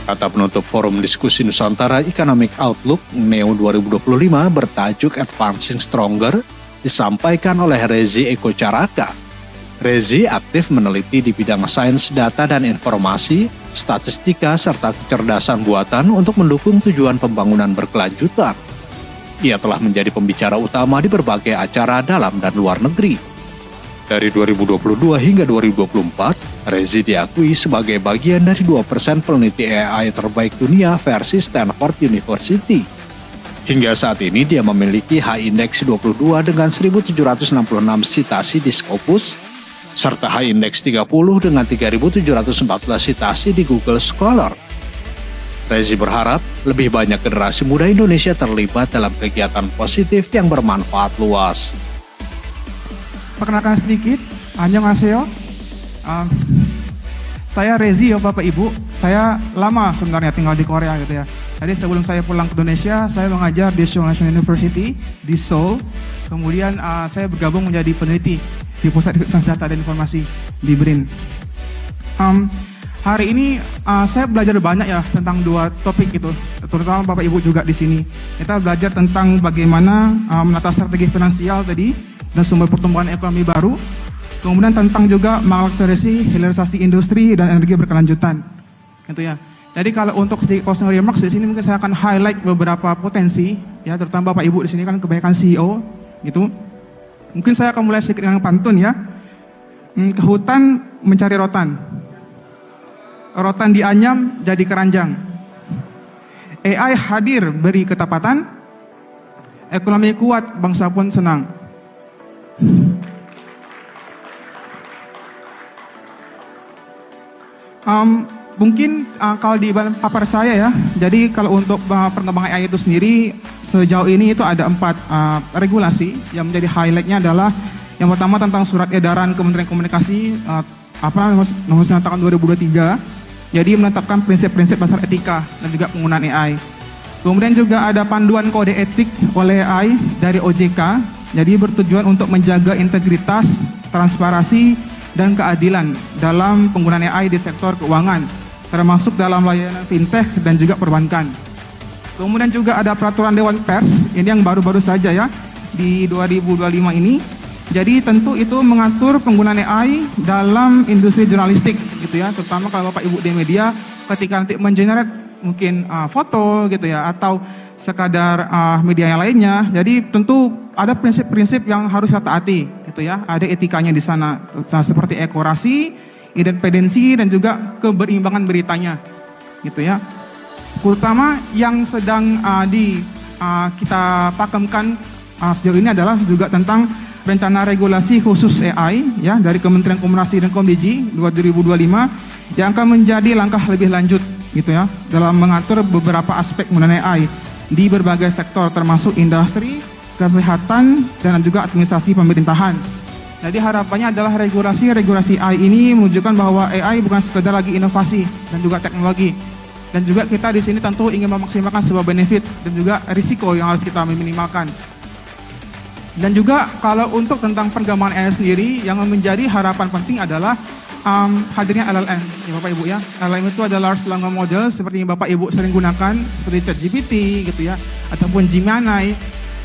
Kata penutup Forum Diskusi Nusantara Economic Outlook NEO 2025 bertajuk Advancing Stronger disampaikan oleh Rezi Eko Caraka. Rezi aktif meneliti di bidang sains data dan informasi, statistika, serta kecerdasan buatan untuk mendukung tujuan pembangunan berkelanjutan. Ia telah menjadi pembicara utama di berbagai acara dalam dan luar negeri. Dari 2022 hingga 2024, Rezi diakui sebagai bagian dari 2% peneliti AI terbaik dunia versi Stanford University. Hingga saat ini dia memiliki H-Index 22 dengan 1.766 citasi di Scopus, serta H-Index 30 dengan 3.714 citasi di Google Scholar. Rezi berharap lebih banyak generasi muda Indonesia terlibat dalam kegiatan positif yang bermanfaat luas. Perkenalkan sedikit, annyeonghaseyo. Saya Rezi ya Bapak Ibu. Saya lama sebenarnya tinggal di Korea gitu ya. Jadi sebelum saya pulang ke Indonesia, saya mengajar di Seoul National University di Seoul. Kemudian saya bergabung menjadi peneliti di Pusat Riset Sains Data dan Informasi di BRIN. Hari ini saya belajar banyak ya tentang dua topik itu, terutama Bapak Ibu juga di sini. Kita belajar tentang bagaimana menata strategi finansial tadi dan sumber pertumbuhan ekonomi baru. Kemudian tentang juga mengakselerasi hilirisasi industri dan energi berkelanjutan. Gitu ya. Jadi kalau untuk sedikit closing remarks di sini mungkin saya akan highlight beberapa potensi ya, terutama Bapak Ibu di sini kan kebanyakan CEO gitu. Mungkin saya akan mulai sedikit dengan pantun ya. Ke hutan mencari rotan. Rotan dianyam jadi keranjang. AI hadir beri ketepatan. Ekonomi kuat, bangsa pun senang. Mungkin kalau di paper saya ya, jadi kalau untuk perkembangan AI itu sendiri sejauh ini itu ada 4 regulasi yang menjadi highlightnya adalah yang pertama tentang surat edaran Kementerian Komunikasi nomor 9 tahun 2023, jadi menetapkan prinsip-prinsip dasar etika dan juga penggunaan AI. Kemudian juga ada panduan kode etik oleh AI dari OJK, jadi bertujuan untuk menjaga integritas, transparansi, dan keadilan dalam penggunaan AI di sektor keuangan, termasuk dalam layanan fintech dan juga perbankan. Kemudian juga ada peraturan Dewan Pers, ini yang baru-baru saja ya, di 2025 ini. Jadi tentu itu mengatur penggunaan AI dalam industri jurnalistik gitu ya, terutama kalau Bapak Ibu di media ketika nanti mengenerate mungkin foto gitu ya, atau sekadar media yang lainnya. Jadi tentu ada prinsip-prinsip yang harus kita taati gitu ya, ada etikanya di sana, seperti akurasi, independensi, dan juga keberimbangan beritanya gitu ya. Terutama yang sedang kita pakemkan sejauh ini adalah juga tentang rencana regulasi khusus AI ya dari Kementerian Komunikasi dan Kominfo 2025 yang akan menjadi langkah lebih lanjut gitu ya dalam mengatur beberapa aspek mengenai AI di berbagai sektor termasuk industri, kesehatan, dan juga administrasi pemerintahan. Jadi harapannya adalah regulasi AI ini menunjukkan bahwa AI bukan sekedar lagi inovasi dan juga teknologi. Dan juga kita di sini tentu ingin memaksimalkan sebuah benefit dan juga risiko yang harus kita minimalkan. Dan juga kalau untuk tentang perkembangan AI sendiri yang menjadi harapan penting adalah hadirnya LLM ya Bapak Ibu ya. LLM itu adalah large language model seperti yang Bapak Ibu sering gunakan seperti ChatGPT gitu ya, ataupun Gemini.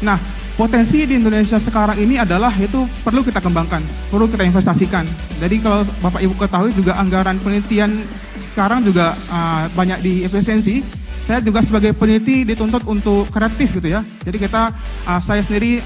Nah, potensi di Indonesia sekarang ini adalah itu perlu kita kembangkan, perlu kita investasikan. Jadi kalau Bapak Ibu ketahui juga anggaran penelitian sekarang juga banyak diefisiensi. Saya juga sebagai peneliti dituntut untuk kreatif gitu ya. Jadi saya sendiri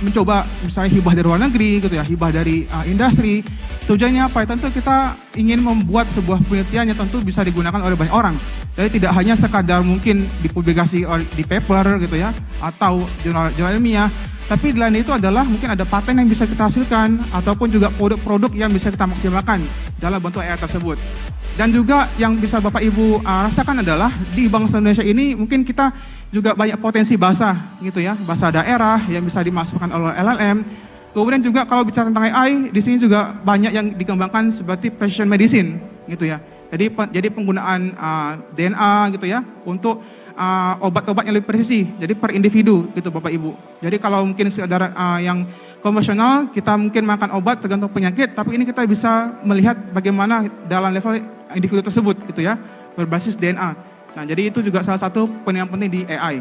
mencoba misalnya hibah dari luar negeri gitu ya, hibah dari industri. Tujuannya apa? Tentu kita ingin membuat sebuah penelitian yang tentu bisa digunakan oleh banyak orang. Jadi tidak hanya sekadar mungkin dipublikasi di paper gitu ya, atau jurnal ilmiah. Tapi di lain itu adalah mungkin ada paten yang bisa kita hasilkan, ataupun juga produk-produk yang bisa kita maksimalkan dalam bentuk AI tersebut. Dan juga yang bisa Bapak Ibu rasakan adalah di bangsa Indonesia ini mungkin kita juga banyak potensi bahasa gitu ya, bahasa daerah yang bisa dimasukkan oleh LLM. Kemudian juga kalau bicara tentang AI, di sini juga banyak yang dikembangkan seperti precision medicine gitu ya. Jadi penggunaan DNA gitu ya untuk obat-obat yang lebih presisi, jadi per individu gitu Bapak Ibu. Jadi kalau mungkin sekedar yang konvensional kita mungkin makan obat tergantung penyakit, tapi ini kita bisa melihat bagaimana dalam level individu tersebut gitu ya, berbasis DNA. Nah, jadi itu juga salah satu poin yang penting di AI.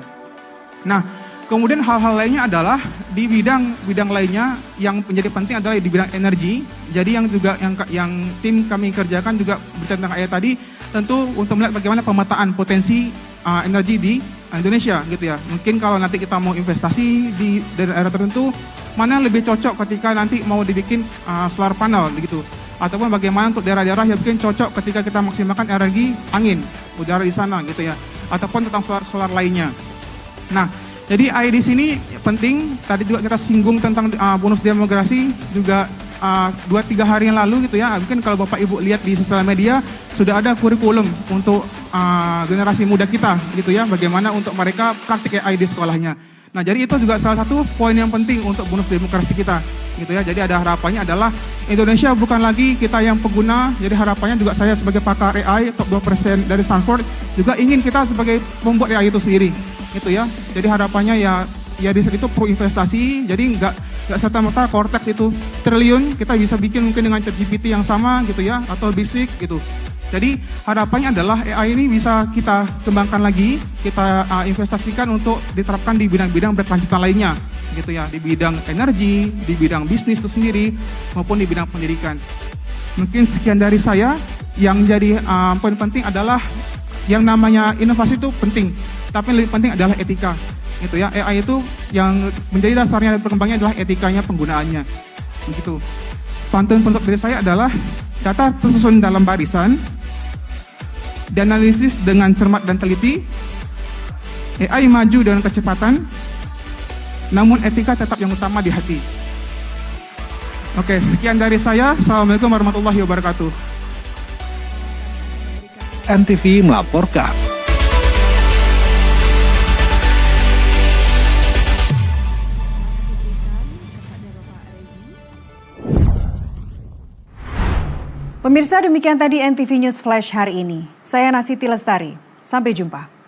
Nah, kemudian hal-hal lainnya adalah di bidang lainnya yang menjadi penting adalah di bidang energi. Jadi yang tim kami kerjakan juga berbicara tentang AI tadi, tentu untuk melihat bagaimana pemetaan potensi energi di Indonesia gitu ya. Mungkin kalau nanti kita mau investasi di daerah tertentu, mana yang lebih cocok ketika nanti mau dibikin solar panel gitu. Ataupun bagaimana untuk daerah-daerah yang mungkin cocok ketika kita maksimalkan energi angin, udara di sana gitu ya. Ataupun tentang solar lainnya. Nah, jadi AI di sini penting. Tadi juga kita singgung tentang bonus demografi juga 2-3 hari yang lalu gitu ya. Mungkin kalau Bapak Ibu lihat di sosial media sudah ada kurikulum untuk generasi muda kita gitu ya. Bagaimana untuk mereka praktik AI di sekolahnya. Nah, jadi itu juga salah satu poin yang penting untuk bonus demokrasi kita gitu ya. Jadi ada harapannya adalah Indonesia bukan lagi kita yang pengguna. Jadi harapannya juga saya sebagai pakar AI top 2% dari Stanford juga ingin kita sebagai membuat AI itu sendiri gitu ya. Jadi harapannya ya di situ pro investasi. Jadi nggak serta-merta Cortex itu triliun, kita bisa bikin mungkin dengan ChatGPT yang sama gitu ya, atau Basic gitu. Jadi harapannya adalah AI ini bisa kita kembangkan lagi, kita investasikan untuk diterapkan di bidang-bidang berkelanjutan lainnya gitu ya, di bidang energi, di bidang bisnis itu sendiri, maupun di bidang pendidikan. Mungkin sekian dari saya. Yang jadi poin penting adalah yang namanya inovasi itu penting, tapi lebih penting adalah etika gitu ya. AI itu yang menjadi dasarnya dan perkembangannya adalah etikanya penggunaannya begitu. Pantun penutup dari saya adalah data tersusun dalam barisan, dianalisis dengan cermat dan teliti, AI maju dengan kecepatan, namun etika tetap yang utama di hati. Oke, sekian dari saya. Assalamualaikum warahmatullahi wabarakatuh. NTV melaporkan. Pemirsa, demikian tadi NTV News Flash hari ini. Saya Nasiti Lestari. Sampai jumpa.